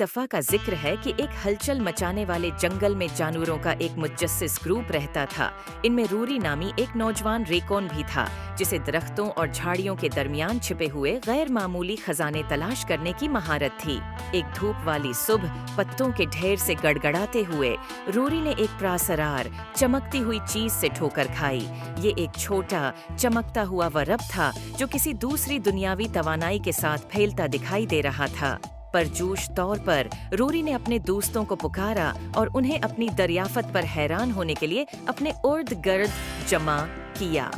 दफा का जिक्र है कि एक हलचल मचाने वाले जंगल में जानवरों का एक मुतजस्सिस ग्रुप रहता था। इनमें रूरी नामी एक नौजवान रेकॉन भी था, जिसे दरख्तों और झाड़ियों के दरमियान छिपे हुए गैर मामूली खजाने तलाश करने की महारत थी। एक धूप वाली सुबह पत्तों के ढेर से गड़गड़ाते हुए रूरी ने एक प्रासरार चमकती हुई चीज से ठोकर खाई। ये एक छोटा चमकता हुआ वरब था जो किसी दूसरी दुनियावी तवानाई के साथ फैलता दिखाई दे रहा था। परजोश तौर पर रूरी ने अपने दोस्तों को पुकारा और उन्हें अपनी दरियाफत पर हैरान होने के लिए अपने उर्द गर्द जमा किया।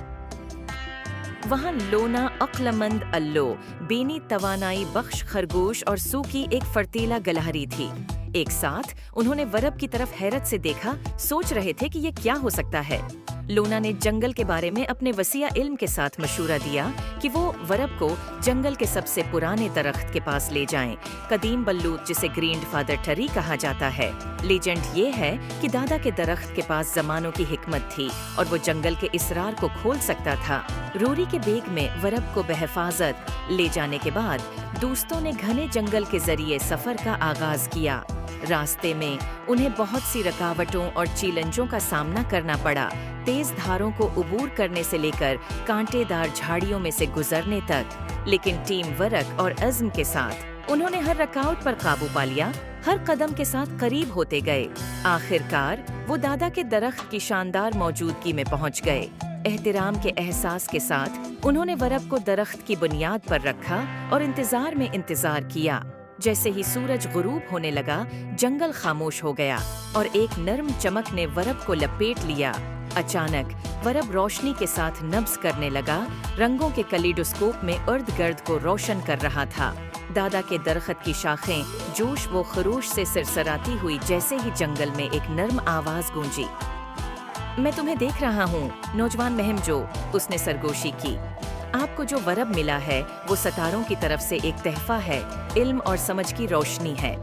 वहाँ लोना अक्लमंद अल्लो, बेनी तवानाई बख्श खरगोश और सूकी एक फर्तीला गलहरी थी। एक साथ उन्होंने वरब की तरफ हैरत से देखा, सोच रहे थे कि ये क्या हो सकता है। लोना ने जंगल के बारे में अपने वसीया इल्म के साथ मशूरा दिया कि वो वरब को जंगल के सबसे पुराने दरख्त के पास ले जाएं, कदीम बल्लूत जिसे ग्रैंडफादर ट्री कहा जाता है। लेजेंड ये है कि दादा के दरख्त के पास जमानों की हिकमत थी और वो जंगल के इसरार को खोल सकता था। रूरी के बेग में वरब को बहफाजत ले जाने के बाद दोस्तों ने घने जंगल के जरिए सफर का आगाज किया। रास्ते में उन्हें बहुत सी रुकावटों और चैलेंजों का सामना करना पड़ा। तेज धारों को उबूर करने से लेकर कांटेदार झाड़ियों में से गुजरने तक। लेकिन टीम वर्क और अज़्म के साथ उन्होंने हर रुकावट पर काबू पा लिया, हर कदम के साथ करीब होते गए। आखिरकार वो दादा के दरख्त की शानदार मौजूदगी में पहुंच गए। एहतराम के एहसास के साथ उन्होंने वरब को दरख्त की बुनियाद पर रखा और इंतजार में इंतजार किया। जैसे ही सूरज गुरूब होने लगा, जंगल खामोश हो गया और एक नर्म चमक ने वरब को लपेट लिया। अचानक वरब रोशनी के साथ नब्ज करने लगा, रंगों के कलीडोस्कोप में इर्द गिर्द को रोशन कर रहा था। दादा के दरख्त की शाखें जोश व खरोश से सरसराती हुई जैसे ही जंगल में एक नर्म आवाज गूंजी। मैं तुम्हें देख रहा हूँ, नौजवान महमजो, उसने सरगोशी की। आपको जो वरब मिला है वो सितारों की तरफ से एक तहफा है, इल्म और समझ की रोशनी है।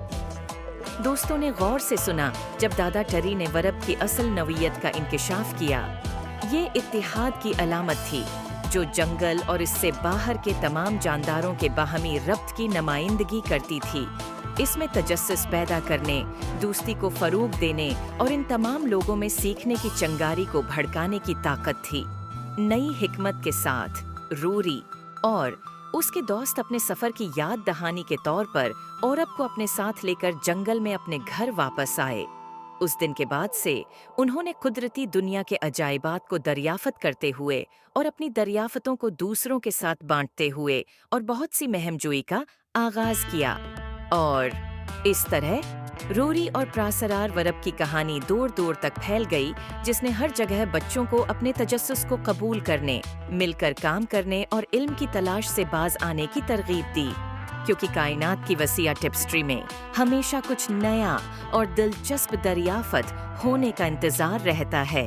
दोस्तों ने गौर से सुना जब दादा टरी ने वरब की असल नवीयत का इंकिशाफ किया। ये इत्तिहाद की अलामत थी जो जंगल और इससे बाहर के तमाम जानदारों के बाहमी रब्त की नुमाइंदगी करती थी। इसमें तजस्सुस पैदा करने, दोस्ती को फरोग देने और इन तमाम लोगों में सीखने की चंगारी को भड़काने की ताकत थी। नई हिकमत के साथ रूरी और उसके दोस्त अपने सफर की याद दहानी के तौर पर औरब को अपने साथ लेकर जंगल में अपने घर वापस आए। उस दिन के बाद से उन्होंने कुदरती दुनिया के अजायबात को दरियाफत करते हुए और अपनी दरियाफतों को दूसरों के साथ बांटते हुए और बहुत सी महमजोई का आगाज किया। और इस तरह रूरी और प्रासरार वरब की कहानी दूर दूर तक फैल गई, जिसने हर जगह बच्चों को अपने तजस्सुस को कबूल करने, मिलकर काम करने और इल्म की तलाश से बाज आने की तरगीब दी। क्योंकि कायनात की वसीया टिप्स्ट्री में हमेशा कुछ नया और दिलचस्प दरियाफत होने का इंतजार रहता है।